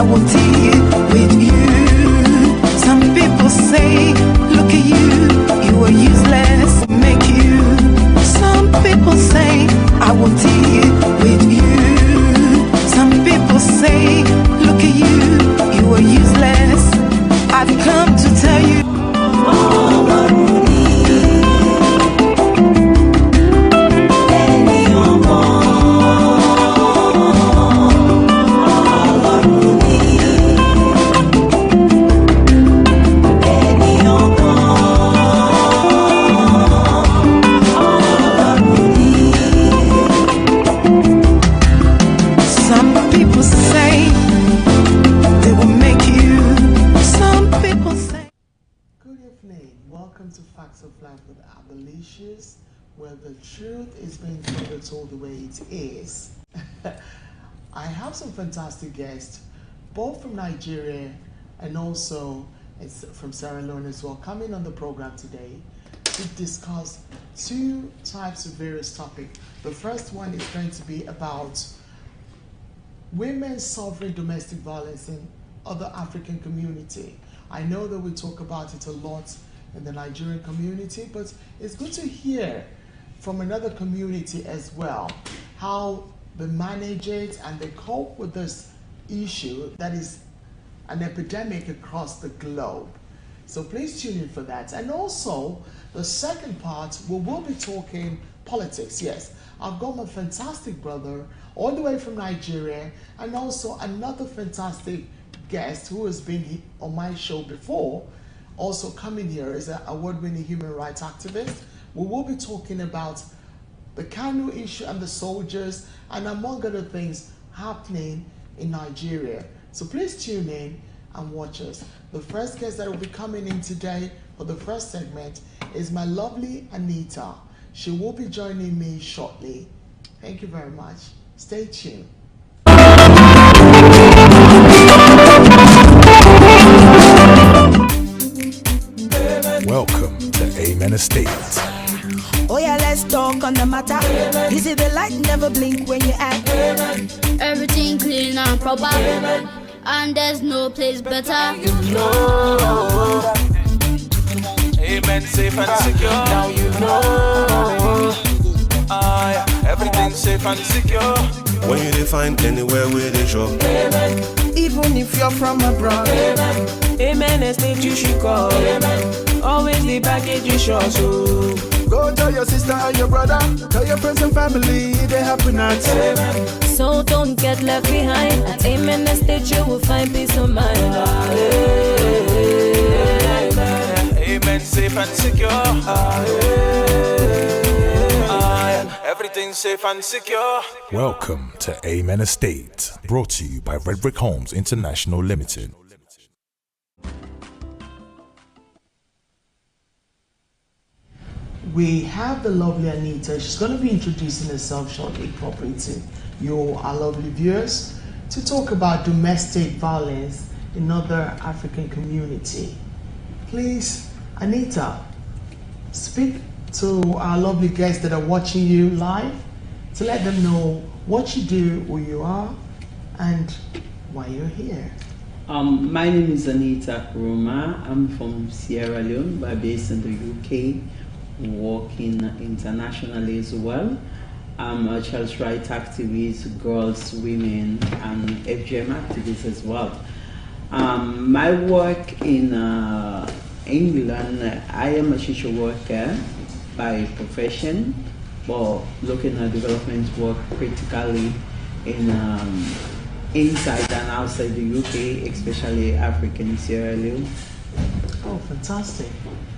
won't deal with you. Some people say, look at you, you are useless, make you. Some people say, I won't deal with you. Some people say, look at you, you are useless. I've come to tell you. Welcome to Facts of Life with ABBILICIOUS, where the truth is being told the way it is. I have some fantastic guests, both from Nigeria and also from Sierra Leone as well, coming on the program today to discuss two types of various topics. The first one is going to be about women suffering domestic violence in other African community. I know that we talk about it a lot in the Nigerian community, but it's good to hear from another community as well how they manage it and they cope with this issue that is an epidemic across the globe. So please tune in for that. And also, the second part, we will be talking politics. Yes, I've got my fantastic brother all the way from Nigeria, and also another fantastic guest who has been on my show before, also coming here is an award-winning human rights activist. We will be talking about the Kanu issue and the soldiers, and among other things happening in Nigeria. So please tune in and watch us. The first guest that will be coming in today for the first segment is my lovely Anita. She will be joining me shortly. Thank you very much. Stay tuned. Welcome to Amen Estate. Oh yeah, let's talk on the matter. You see the light never blink when you act. Everything clean and proper, and there's no place better. You know, amen, safe and secure. Now you know, everything's safe and secure. When you define anywhere with a shop, Even if you're from abroad, Amen, estate you should call. Always the package you sure so. Go tell your sister and your brother, tell your friends and family, they happy nights. So don't get left behind. At Amen Estate you will find peace of mind. Amen, safe and secure. Everything's safe and secure. Welcome to Amen Estate, brought to you by Red Brick Homes International Limited. We have the lovely Anita. She's going to be introducing herself shortly, properly to you, our lovely viewers, to talk about domestic violence in other African community. Please, Anita, speak to our lovely guests that are watching you live to let them know what you do, who you are, and why you're here. My name is Anita Koroma. I'm from Sierra Leone, but based in the UK, working internationally as well. I'm a child rights activist, girls, women, and FGM activist as well. My work in England, I am a social worker by profession, but looking at development work critically in inside and outside the UK, especially African Sierra Leone. Oh, fantastic.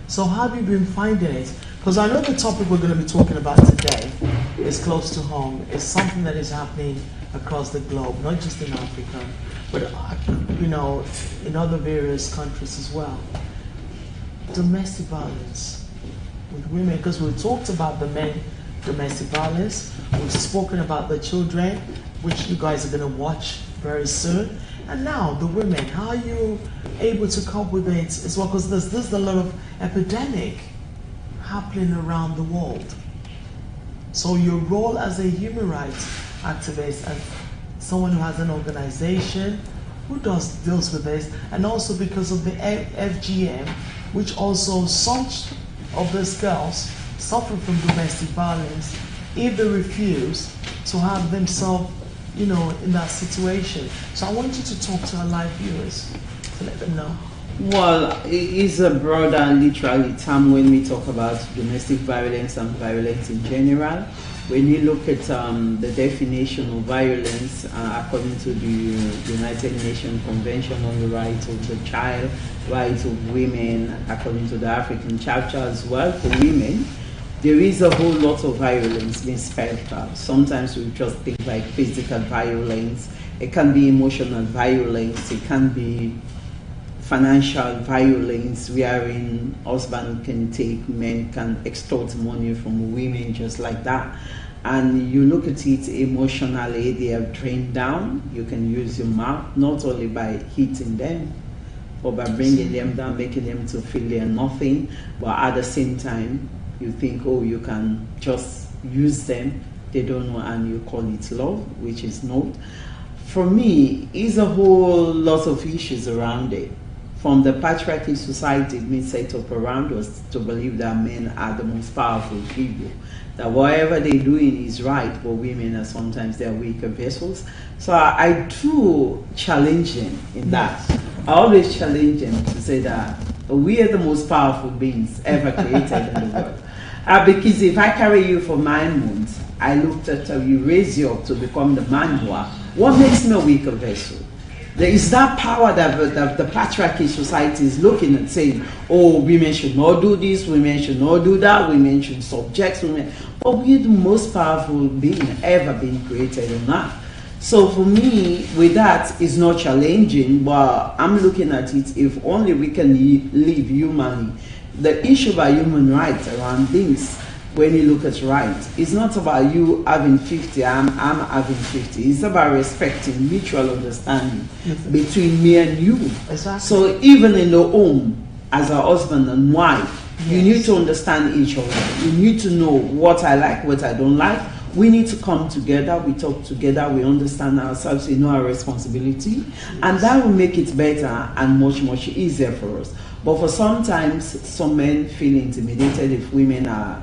So how have you been finding it? Because I know the topic we're going to be talking about today is close to home. It's something that is happening across the globe, not just in Africa, but you know, in other various countries as well. Domestic violence with women, because we've talked about the men domestic violence, we've spoken about the children, which you guys are going to watch very soon, and now the women. How are you able to cope with it as well? Because there's a lot of epidemic happening around the world. So your role as a human rights activist and someone who has an organization who deals with this, and also because of the FGM, which also some of these girls suffer from domestic violence if they refuse to have themselves, in that situation. So I want you to talk to our live viewers to let them know. Well, it is a broader literally term when we talk about domestic violence and violence in general. When you look at the definition of violence according to the United Nations Convention on the Rights of the Child, Rights of Women, according to the African chapter as well for women, there is a whole lot of violence being spelled out. Sometimes we just think like physical violence. It can be emotional violence. It can be financial violence, wherein husband can take, men can extort money from women just like that. And you look at it emotionally, they are drained down. You can use your mouth, not only by hitting them, or by bringing them down, making them to feel they're nothing, but at the same time, you think, oh, you can just use them, they don't know, and you call it love, which is not. For me, it's a whole lot of issues around it. From the patriarchy society being set up around us to believe that men are the most powerful people, that whatever they're doing is right, but women are sometimes they're weaker vessels. So I do challenge them in that. I always challenge them to say that we are the most powerful beings ever created in the world. Because if I carry you for 9 months, I looked at how you raise you up to become the man you are. What makes me a weaker vessel? There is that power that the patriarchy society is looking at, saying, oh, women should not do this, women should not do that, women should subject women. But we are the most powerful being ever been created on earth. So for me, with that, it's not challenging, but I'm looking at it, if only we can live humanly. The issue about human rights around things, when you look at rights, it's not about you having 50, I'm having 50. It's about respecting mutual understanding between me and you. Exactly. So even in the home, as a husband and wife, you need to understand each other. You need to know what I like, what I don't like. We need to come together, we talk together, we understand ourselves, we know our responsibility, and that will make it better and much, much easier for us. But for sometimes, some men feel intimidated if women are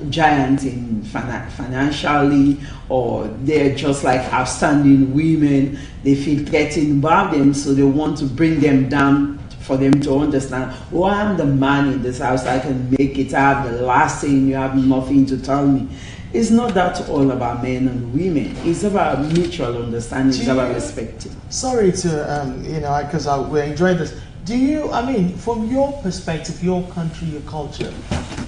giant in financially, or they're just like outstanding women. They feel threatened by them, so they want to bring them down for them to understand, oh, I'm the man in this house, I can make it, I have the last thing, you have nothing to tell me. It's not that all about men and women. It's about mutual understanding, it's about respecting. Sorry to, because we're enjoying this. Do you, from your perspective, your country, your culture,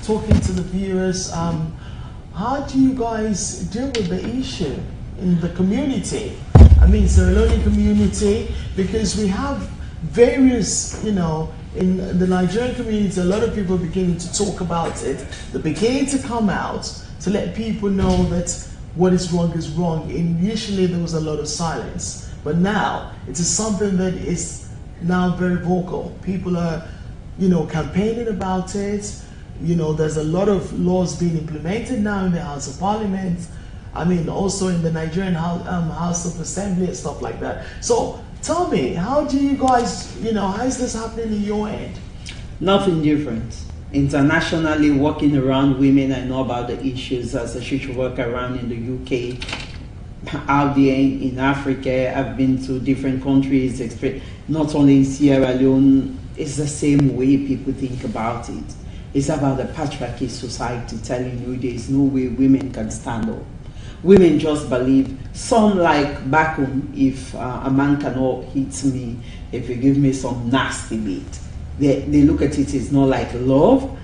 talking to the viewers, how do you guys deal with the issue in the community? Sierra Leone community, because we have various, in the Nigerian community, a lot of people beginning to talk about it. They're beginning to come out to let people know that what is wrong is wrong. Initially, there was a lot of silence, but now it is something that is now very vocal. People are, campaigning about it. There's a lot of laws being implemented now in the House of Parliament. Also in the Nigerian House of Assembly and stuff like that. So tell me, how do you guys, how is this happening in your end? Nothing different. Internationally, working around women, I know about the issues as a social worker around in the UK. Out there in Africa, I've been to different countries, not only in Sierra Leone. It's the same way people think about it. It's about the patriarchy society telling you there is no way women can stand up. Women just believe, some like back home, if a man cannot hit me, if you give me some nasty beat, they look at it as not like love.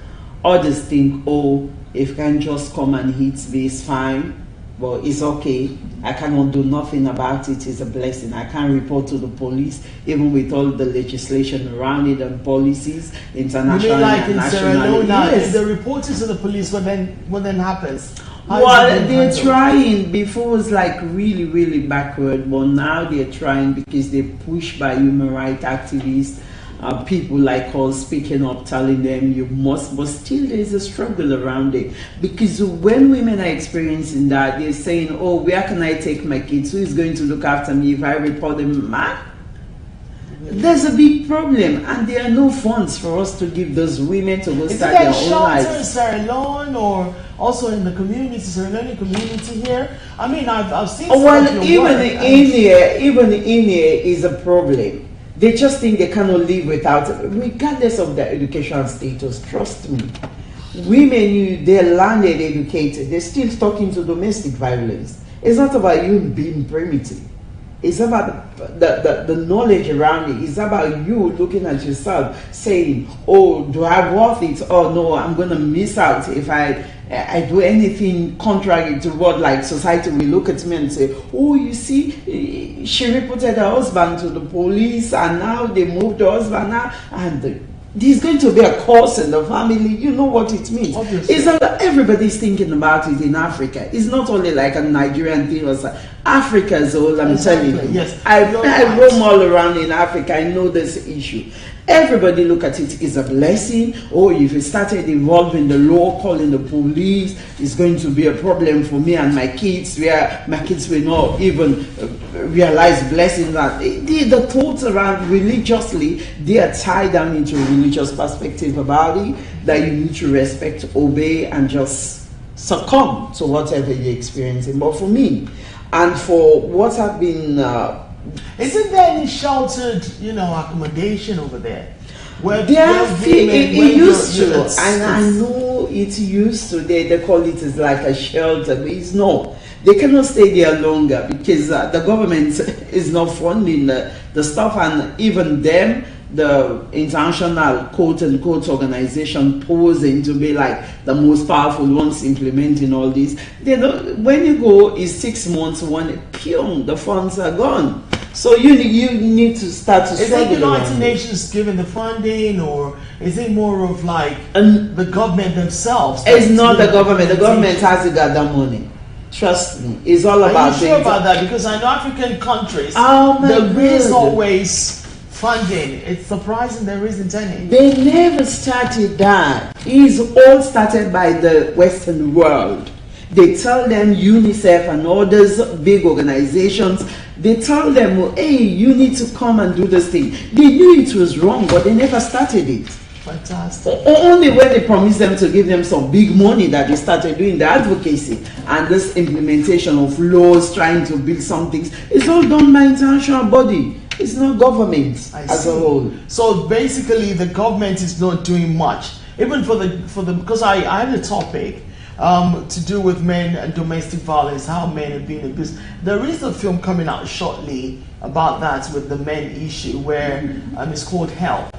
Others think, oh, if you can just come and hit me, it's fine. But it's okay, I cannot do nothing about it, it's a blessing. I can't report to the police, even with all the legislation around it and policies, international and national. In Sierra Leone, yes. If they report it to the police, what then happens? They're trying. Before it was like really, really backward, but now they're trying because they're pushed by human rights activists. People like us speaking up, telling them you must, but still there's a struggle around it. Because when women are experiencing that, they're saying, oh, where can I take my kids? Who is going to look after me if I report them? Man, There's a big problem, and there are no funds for us to give those women to go start their own lives. Is there shelter in Sierra Leone or also in the community, Sierra Leone community here? I mean, I've seen. Well, even in here is a problem. They just think they cannot live without, regardless of their educational status. Trust me, women, they're landed, educated, they're still stuck into domestic violence. It's not about you being primitive. It's about the knowledge around it. It's about you looking at yourself, saying, "Oh, do I worth it? Oh no, I'm gonna miss out if I do anything contrary to what like society will look at me and say, oh, you see, she reported her husband to the police, and now they moved the husband now, and there's going to be a curse in the family." You know what it means. Obviously. It's that everybody's thinking about it in Africa. It's not only like a Nigerian thing or something. Africa is all, I'm telling you. Yes. I roam all around in Africa. I know this issue. Everybody look at it as a blessing. Oh, if it started involving the law, calling the police, it's going to be a problem for me and my kids, where my kids will not even realize blessings. That the thoughts around religiously, they are tied down into a religious perspective about it, that you need to respect, obey, and just succumb to whatever you're experiencing. But for me, and for what I've been... isn't there any sheltered, accommodation over there? It used to, and I know it used to. They call it as like a shelter, but it's not. They cannot stay there longer because the government is not funding the stuff, and even them, the international quote-unquote organization posing to be like the most powerful ones implementing all this. They don't, when you go, it's 6 months, the funds are gone. So you need to start to struggle. Is it United Nations giving the funding, or is it more of like the government themselves? It's not the government. The government hasn't got that money. Trust me. It's all about... Are you sure about that? Because I know African countries, there is always funding. It's surprising there isn't any. They never started that. It's all started by the Western world. They tell them, UNICEF and all those big organizations, they tell them, hey, you need to come and do this thing. They knew it was wrong, but they never started it. Fantastic. Only when they promised them to give them some big money that they started doing the advocacy and this implementation of laws, trying to build some things. It's all done by international body. It's not government as a whole. So basically, the government is not doing much, even for the because I had a topic to do with men and domestic violence, how men are being abused. There is a film coming out shortly about that with the men issue, where it's called Hell.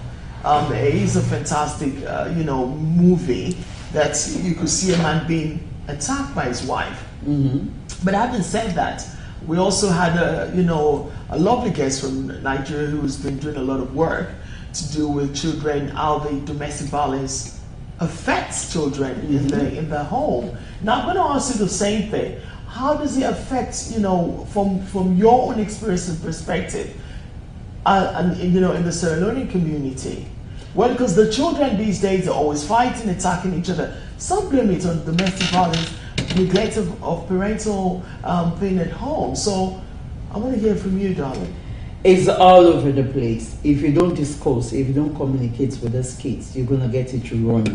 It is a fantastic, movie that you could see a man being attacked by his wife. Mm-hmm. But having said that, we also had a lovely guest from Nigeria who's been doing a lot of work to do with children, how the domestic violence affects children in the home. Now I'm going to ask you the same thing. How does it affect, from your own experience and perspective, in the Sierra Leone community? Well, because the children these days are always fighting, attacking each other. Some blame it on domestic violence, neglect of parental being at home. So I want to hear from you, darling. It's all over the place. If you don't discuss, if you don't communicate with those kids, you're going to get it wrong.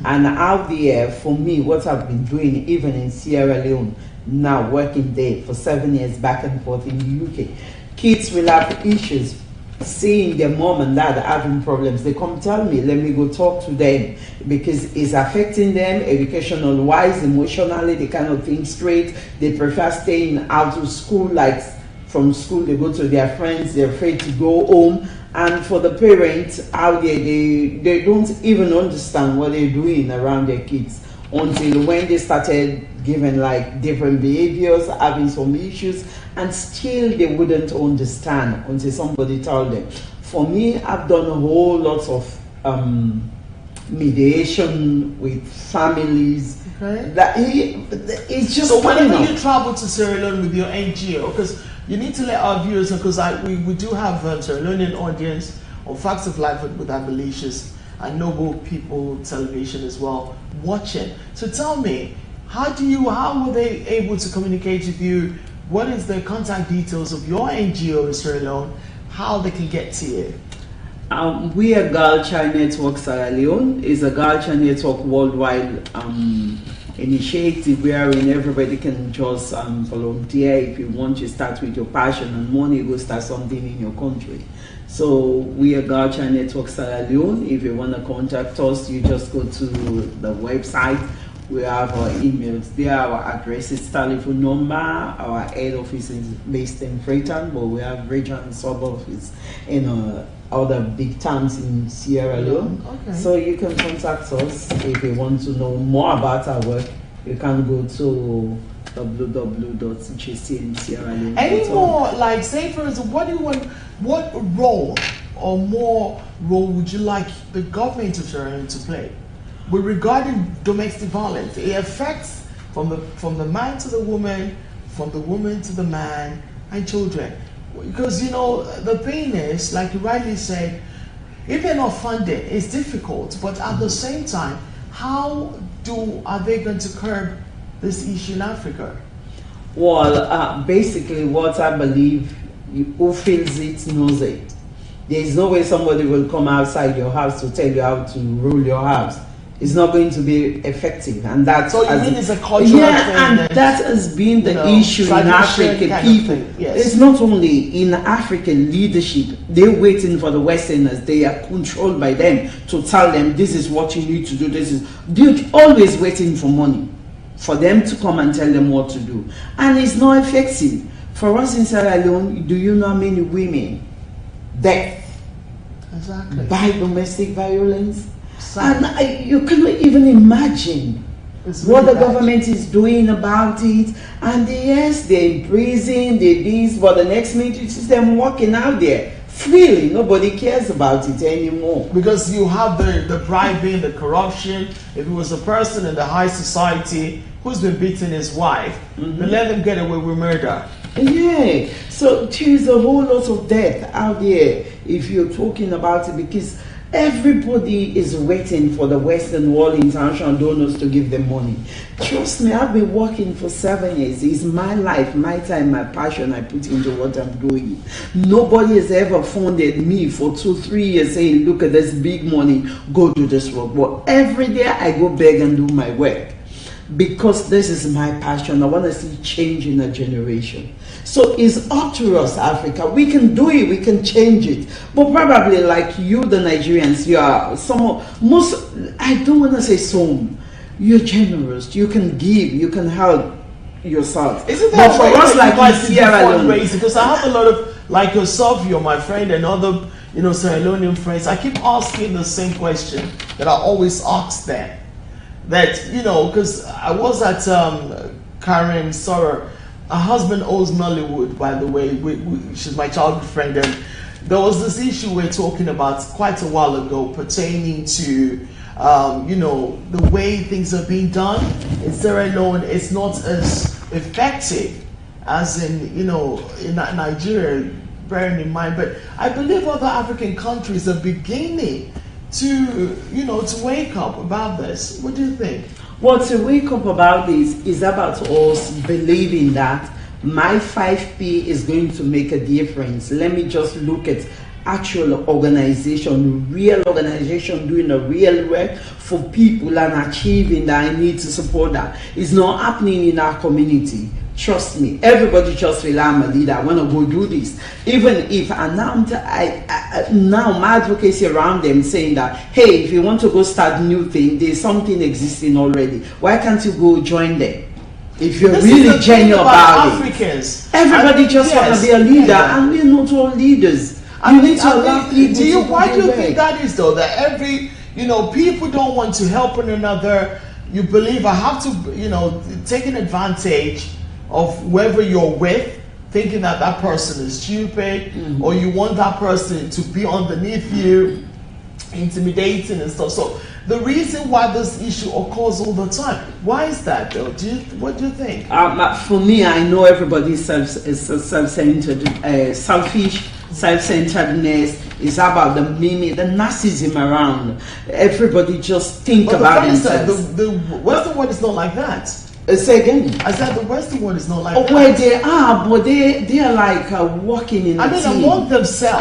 And out there, for me, what I've been doing, even in Sierra Leone, now working there for 7 years back and forth in the UK, kids will have issues seeing their mom and dad having problems. They come tell me, let me go talk to them, because it's affecting them educational wise, emotionally. They cannot think straight. They prefer staying out of school. Like from school they go to their friends, they're afraid to go home. And for the parents out there, they don't even understand what they're doing around their kids until when they started giving like different behaviors, having some issues, and still they wouldn't understand until somebody told them. For me, I've done a whole lot of mediation with families. Okay. It's just so whenever you travel to Sierra Leone with your NGO, because you need to let our viewers know, because we do have Sierra Leonean audience on Facts of Life with ABBILICIOUS and Noble People Television as well watching. So tell me, how were they able to communicate with you? What is the contact details of your NGO in Sierra Leone? how they can get to you? We are Girl Child Network Sierra Leone. It's a Girl Child Network worldwide initiative wherein everybody can just volunteer. If you want to start with your passion and money, go start something in your country. So we are Girl Child Network Sierra Leone. If you want to contact us, you just go to the website. We have our emails there, our addresses, telephone number. Our head office is based in Freetown, but we have region and sub office in other big towns in Sierra Leone. Okay. So you can contact us if you want to know more about our work. You can go to www.jcnsierraleone.org. Any more, like, say for instance, what role or more role would you like the government of Sierra Leone to play with regarding domestic violence? It affects from the man to the woman, from the woman to the man, and children. Because, you know, the thing is, like you rightly said, if they're not funded, it's difficult. But at the same time, how are they going to curb this issue in Africa? Well, basically what I believe, who feels it knows it. There is no way somebody will come outside your house to tell you how to rule your house. It's not going to be effective, and that's so. You mean it's a cultural thing? And that has been the issue in African people. Yes. It's not only in African leadership. They're waiting for the Westerners. They are controlled by them to tell them this is what you need to do. They're always waiting for money, for them to come and tell them what to do, and it's not effective. For us in Sierra Leone, do you know how many women dead by domestic violence? And you cannot even imagine what the government is doing about it. And yes, they're in prison, they this, but the next minute you see them walking out there freely. Nobody cares about it anymore. Because you have the bribing, the corruption. If it was a person in the high society who's been beating his wife, they let them get away with murder. Yeah, so there's a whole lot of death out there if you're talking about it, because everybody is waiting for the Western world international donors to give them money. Trust me, I've been working for 7 years. It's my life, my time, my passion I put into what I'm doing. Nobody has ever funded me for 2-3 years saying, look at this big money, go do this work. But every day I go beg and do my work, because this is my passion. I want to see change in a generation. So it's up to us, Africa. We can do it, we can change it. But probably like you, the Nigerians, you are I don't want to say some, you're generous, you can give, you can help yourself. Isn't that but for us, like Sierra Leone, because I have a lot of, like yourself, you're my friend, and other, you know, Sierra Leonean friends, I keep asking the same question that I always ask them. That, you know, because I was at Karen Soror. Her husband owns Nollywood, by the way. She's my childhood friend, and there was this issue we're talking about quite a while ago pertaining to, you know, the way things are being done in Sierra Leone. It's not as effective as in, you know, in Nigeria, bearing in mind. But I believe other African countries are beginning to, you know, to wake up about this. What do you think? Well, to wake up about this is about us believing that my 5p is going to make a difference. Let me just look at actual organization, real organization doing a real work for people and achieving that. I need to support that. It's not happening in our community. Trust me, everybody just feel I'm a leader, I want to go do this. Even if now my advocacy around them saying that, hey, if you want to go start new thing, there's something existing already. Why can't you go join them? If you're really genuine about Africans. It. Everybody just want to be a leader, and we're not all leaders. You need to allow people. Why do you think that is though? That you know, people don't want to help one another. You believe I have to, you know, taking advantage of whoever you're with, thinking that that person is stupid, or you want that person to be underneath you, intimidating and stuff. So the reason why this issue occurs all the time, why is that though? What do you think? For me, I know everybody is self-centered, selfish. Self-centeredness is about the narcissism around. Everybody just think about themselves. The Western world is not like that. Say again. I said the Western world is not like that. Where they are, but they are like working in a team. Among themselves.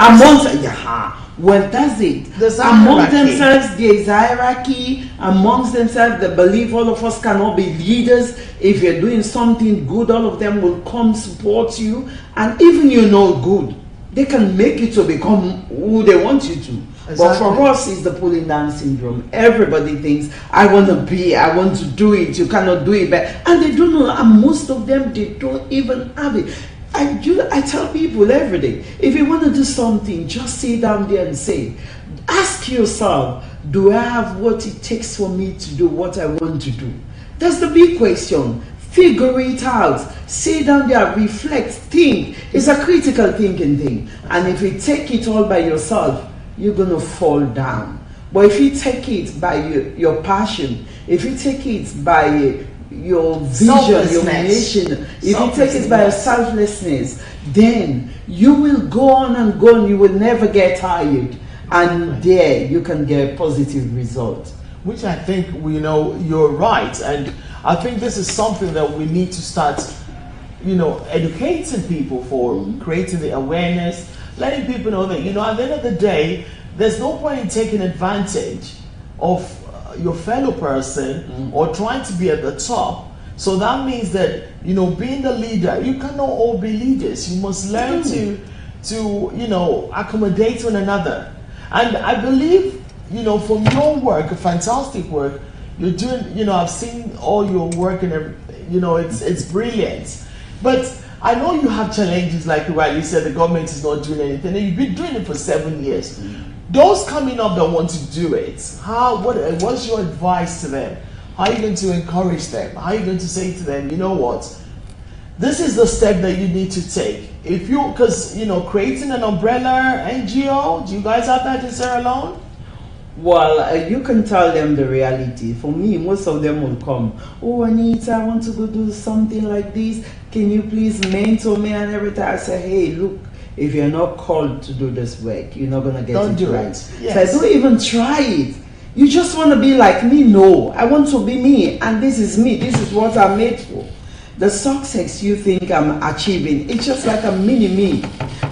Well, that's it. Among themselves, there is hierarchy. Amongst themselves, they believe all of us cannot be leaders. If you're doing something good, all of them will come support you. And even you're not good, they can make you to become who they want you to. Exactly. But for us, it's the pulling down syndrome. Everybody thinks, I want to do it, you cannot do it. And they don't know, and most of them, they don't even have it. I tell people every day, if you want to do something, just sit down there and say, ask yourself, do I have what it takes for me to do what I want to do? That's the big question. Figure it out. Sit down there, reflect, think. It's a critical thinking thing. And if you take it all by yourself, you're going to fall down. But if you take it by your passion, if you take it by your vision, your mission, if you take it by your selflessness, then you will go on and go on. You will never get tired. And there you can get a positive result. Which I think, you're right. And I think this is something that we need to start, educating people for, creating the awareness, letting people know that, at the end of the day, there's no point in taking advantage of your fellow person or trying to be at the top. So that means that, being the leader, you cannot all be leaders. You must learn to accommodate one another. And I believe, from your work, a fantastic work, you're doing, I've seen all your work and it's brilliant. But I know you have challenges, like you rightly said, the government is not doing anything, and you've been doing it for 7 years. Those coming up that want to do it, what's your advice to them? How are you going to encourage them? How are you going to say to them, you know what, this is the step that you need to take? Because creating an umbrella NGO, do you guys have that in Sierra Leone? Well, you can tell them the reality. For me, most of them will come. Oh, Anita, I want to go do something like this. Can you please mentor me and everything? I say, hey, look, if you're not called to do this work, you're not going to get it right. Yes. So don't even try it. You just want to be like me? No, I want to be me. And this is me. This is what I'm made for. The success you think I'm achieving, it's just like a mini-me.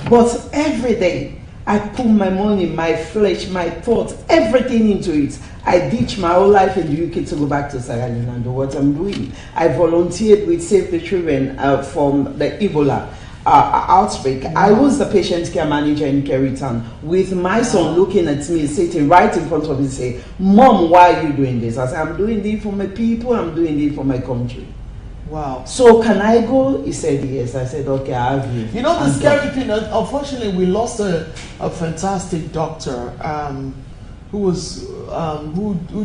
But every day, I put my money, my flesh, my thoughts, everything into it. I ditched my whole life in the UK to go back to Sierra Leone and do what I'm doing. I volunteered with Save the Children from the Ebola outbreak. Wow. I was the patient care manager in Keritan with my son looking at me, sitting right in front of me, saying, Mom, why are you doing this? I said, I'm doing this for my people, I'm doing this for my country. Wow. So can I go? He said yes. I said, okay, I have you. The scary thing, unfortunately, we lost a fantastic doctor who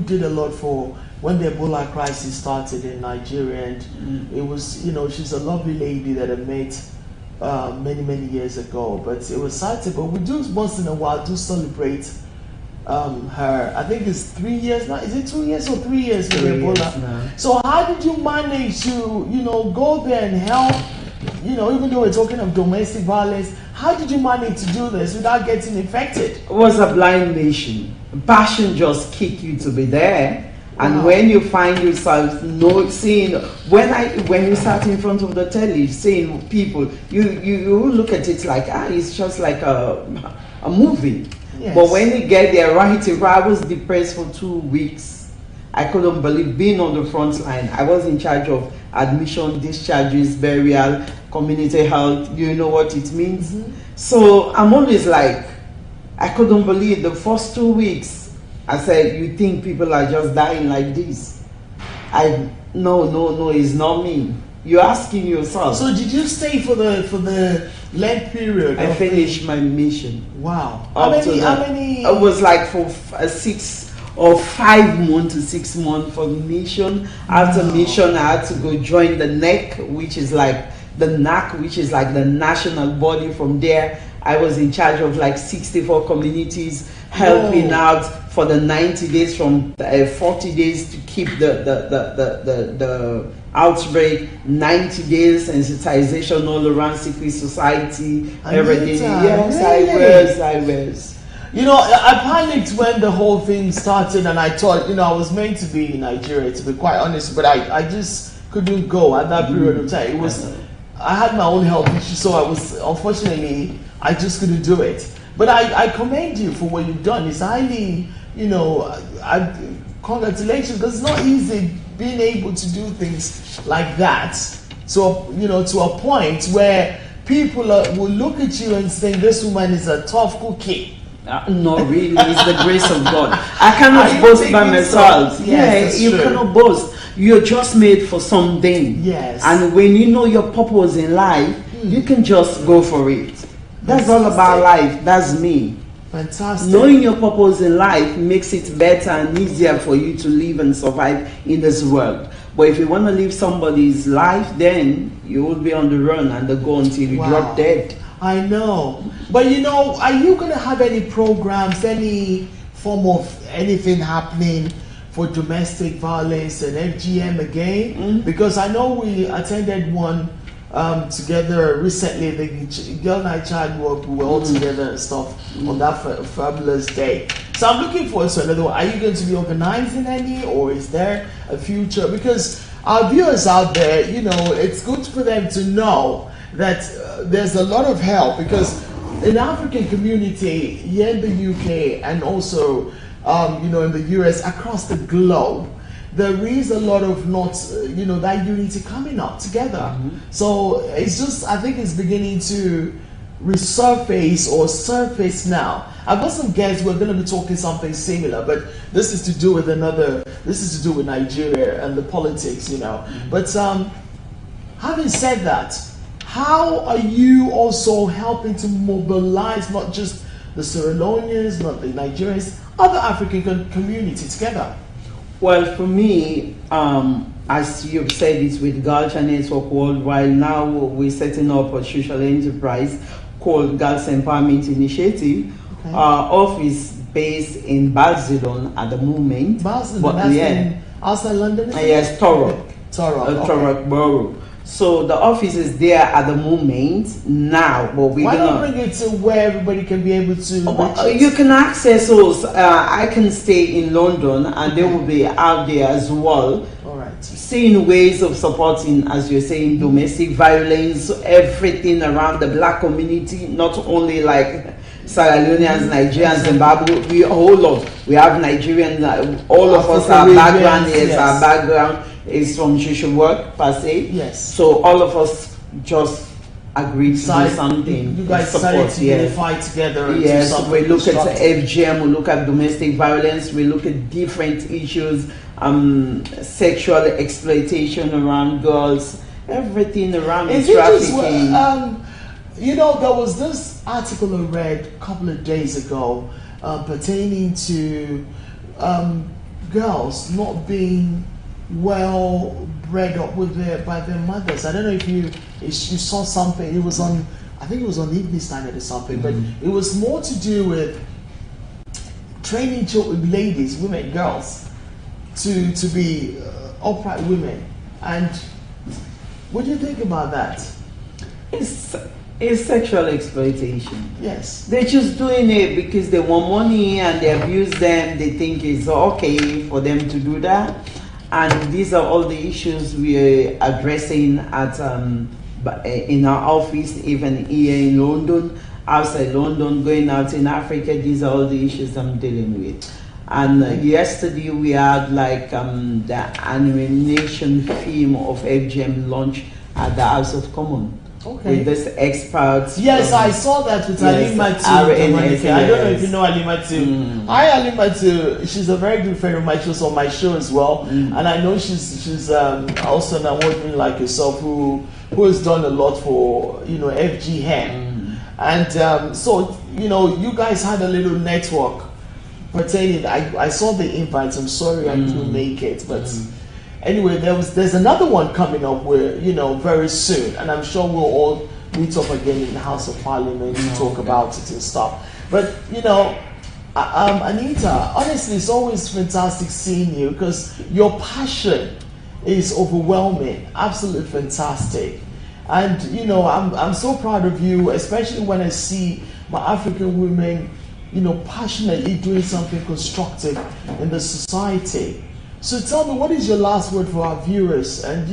did a lot for when the Ebola crisis started in Nigeria. And it was, she's a lovely lady that I met many years ago. But it was sad, but we do once in a while celebrate her. I think it's 3 years now. Is it 2 years or 3 years with Ebola? So how did you manage to, go there and help? Even though we're talking of domestic violence, how did you manage to do this without getting infected? It was a blind nation. Passion just kicked you to be there. And when you find yourself seeing, when you start in front of the telly, seeing people, you look at it like, it's just like a movie. Yes. But when you get there, I was depressed for 2 weeks. I couldn't believe being on the front line. I was in charge of admission, discharges, burial, community health. You know what it means? So I'm always like, I couldn't believe the first 2 weeks. I said, you think people are just dying like this? No, it's not me. You're asking yourself. So did you stay for the length period? I finished my mission. Wow. How many? It was like for 6 or 5 months to 6 months for mission. After mission, I had to go join the NEC, which is like the NAC, which is like the national body. From there, I was in charge of like 64 communities, helping out for the 90 days, from 40 days to keep the outbreak, 90 days sensitization all around secret society, everything. Yes, I was. I panicked when the whole thing started, and I thought, I was meant to be in Nigeria, to be quite honest, but I just couldn't go at that period of time. It was, I had my own health issues, so I was, unfortunately, I just couldn't do it. But I commend you for what you've done. It's highly, you know, congratulations, because it's not easy being able to do things like that. So, you know, to a point where people will look at you and say, this woman is a tough cookie. No, really, it's the grace of God. I cannot boast by myself. So? Yes, you true. cannot boast. You're just made for something. Yes. And when you know your purpose in life, you can just go for it. That's all about life. That's me. Fantastic. Knowing your purpose in life makes it better and easier for you to live and survive in this world. But if you want to live somebody's life, then you will be on the run and the go until you drop dead. I know. But you know, are you going to have any programs, any form of anything happening for domestic violence and FGM again? Because I know we attended one together recently, the girl and I child work, we were all together and stuff on that fabulous day. So I'm looking forward to another one. Are you going to be organizing any, or is there a future? Because our viewers out there, you know, it's good for them to know that there's a lot of help, because in the African community here in the UK and also you know, in the US, across the globe, there is a lot of you know, that unity coming up together. So it's just, I think it's beginning to resurface or surface now. I've got some guests, we're going to be talking something similar, but this is to do with Nigeria and the politics, you know. But having said that, how are you also helping to mobilize not just the Sierra Leoneans, not the Nigerians, other African community together? Well, for me, as you've said, it's with Girls Network Worldwide. Now we're setting up a social enterprise called Girls Empowerment Initiative. Okay. Our office based in Barcelona at the moment. Barcelona, that's in outside London? Yes, Torrock. Torrock Borough. So the office is there at the moment now, but we why don't bring it to where everybody can be able to you can access us. I can stay in London, and they will be out there as well. All right. Seeing ways of supporting, as you're saying, domestic violence, everything around the black community, not only like Sierra Leoneans, Nigerians, Zimbabwe, we have Nigerians, all of us, our background our background is from social work per se. Yes. So all of us just agreed to do something. You guys decided to unify together and do something. We look at FGM, we look at domestic violence, we look at different issues, sexual exploitation around girls, everything around trafficking. You know, there was this article I read a couple of days ago pertaining to girls not being well bred up by their mothers. I don't know if you saw something. It was on, I think it was on Evening Standard or something, but it was more to do with training ladies, women, girls, to be upright women. And what do you think about that? It's sexual exploitation. Yes. They're just doing it because they want money and they abuse them. They think it's okay for them to do that. And these are all the issues we're addressing at in our office, even here in London, outside London, going out in Africa. These are all the issues I'm dealing with. And yesterday we had like the animation film of FGM launch at the House of Commons. Okay. With this experts. Yes, I saw that with Alima too. I don't know if you know Alima too. Hi Alima too. She's a very good friend of mine. She was on my show as well, and I know she's also an award-winner like yourself who has done a lot for FGM, and so you guys had a little network pertaining. I saw the invites. I'm sorry I couldn't make it, but. Anyway, there's another one coming up where very soon, and I'm sure we'll all meet up again in the House of Parliament to talk about it and stuff. But Anita, honestly, it's always fantastic seeing you because your passion is overwhelming, absolutely fantastic, and I'm so proud of you, especially when I see my African women, passionately doing something constructive in the society. So tell me, what is your last word for our viewers? And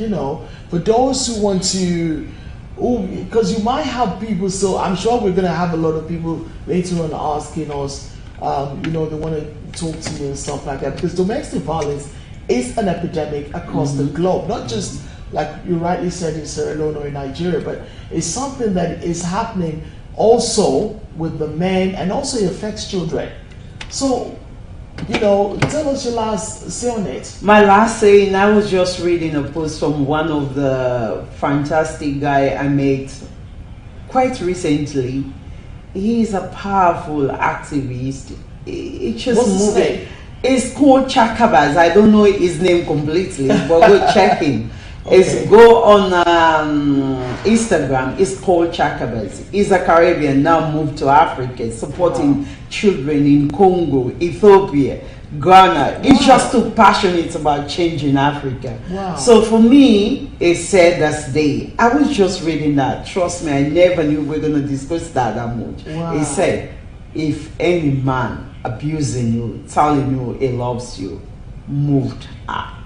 for those who want to, because you might have people, so I'm sure we're going to have a lot of people later on asking us, they want to talk to you and stuff like that, because domestic violence is an epidemic across the globe, not just like you rightly said in Sierra Leone or in Nigeria, but it's something that is happening also with the men, and also it affects children. So, tell us your last say on it. My last saying, I was just reading a post from one of the fantastic guy I met quite recently. He's a powerful activist. It's just What's his name? It's called Chakabaz. I don't know his name completely, but go check him. Okay. Go on Instagram. It's called Chakabaz. He's a Caribbean, now moved to Africa, supporting children in Congo, Ethiopia, Ghana. He's just too passionate about changing Africa. Wow. So for me, it's sad as day. I was just reading that. Trust me, I never knew we were going to discuss that much. Wow. He said, if any man abusing you, telling you he loves you, moved out.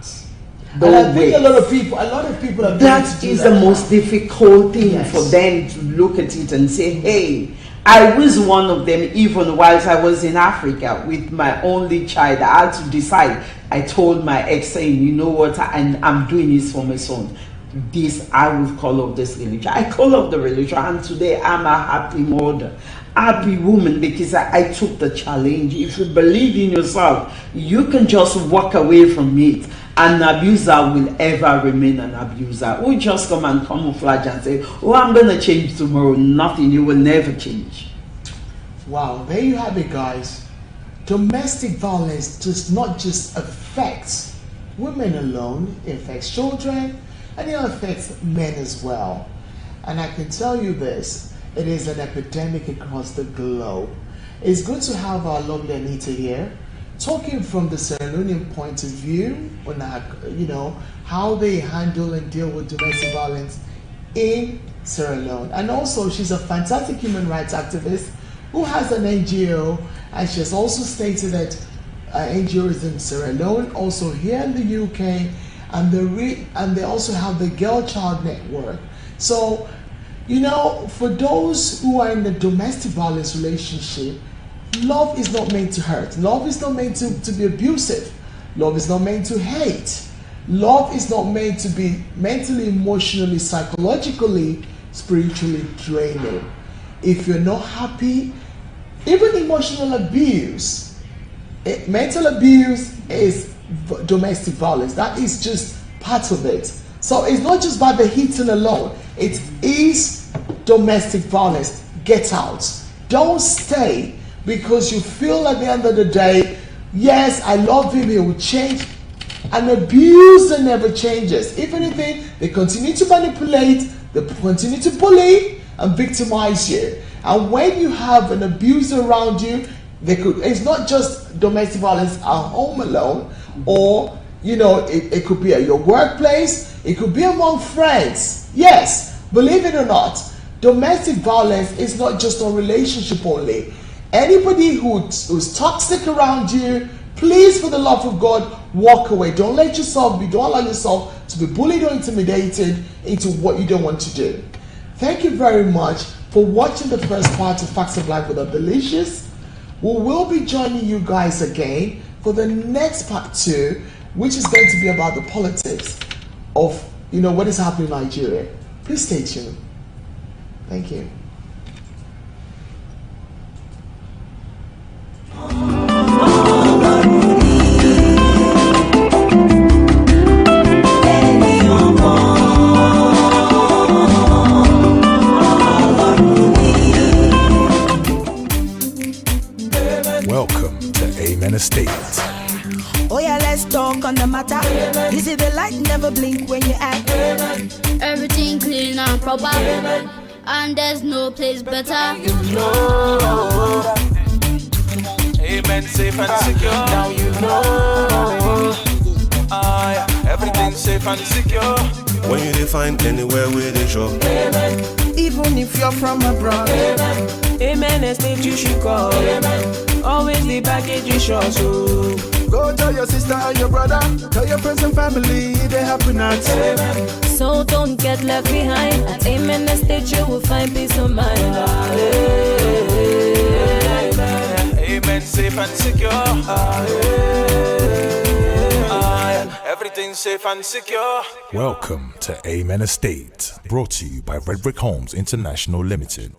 And I think a lot of people are that is the most difficult thing for them to look at it and say, hey, I was one of them even whilst I was in Africa with my only child. I had to decide. I told my ex saying, you know what, I'm doing this for my son. This, I will call off this religion. I call off the religion, and today I'm a happy mother, happy woman, because I took the challenge. If you believe in yourself, you can just walk away from it. An abuser will ever remain an abuser. We just come and camouflage and say, oh, I'm going to change tomorrow. Nothing, you will never change. Wow, there you have it, guys. Domestic violence does not just affect women alone, it affects children, and it affects men as well. And I can tell you this, it is an epidemic across the globe. It's good to have our lovely Anita here, talking from the Sierra Leonean point of view on how they handle and deal with domestic violence in Sierra Leone. And also, she's a fantastic human rights activist who has an NGO, and she has also stated that NGO is in Sierra Leone, also here in the UK, and they also have the Girl Child Network. So, for those who are in a domestic violence relationship, love is not meant to hurt. Love is not meant to be abusive. Love is not meant to hate. Love is not meant to be mentally, emotionally, psychologically, spiritually draining. If you're not happy, even emotional abuse, mental abuse is domestic violence. That is just part of it. So it's not just by the hitting alone. It is domestic violence. Get out. Don't stay because you feel at the end of the day, yes, I love him, he will change. An abuser never changes. If anything, they continue to manipulate, they continue to bully and victimize you. And when you have an abuser around you, it's not just domestic violence at home alone, or it could be at your workplace, it could be among friends. Yes, believe it or not, domestic violence is not just a relationship only. Anybody who's toxic around you, please, for the love of God, walk away. Don't allow yourself to be bullied or intimidated into what you don't want to do. Thank you very much for watching the first part of Facts of Life with ABBILICIOUS. We will be joining you guys again for the next part 2, which is going to be about the politics of what is happening in Nigeria. Please stay tuned. Thank you. Welcome to Amen Estate. Oh yeah, let's talk on the matter. You see the light never blink when you act. Everything clean and proper, and there's no place better. Amen, safe and secure. Now you know. Everything's safe and secure. When you define anywhere with a shop. Even if you're from abroad. Amen, estate you should call. Always the package is sure, so Go tell your sister and your brother, tell your friends and family, they happy not. So don't get left behind. At Amen Estate you will find peace of mind. Amen, safe and secure. Everything's safe and secure. Welcome to Amen Estate, brought to you by Red Brick Homes International Limited.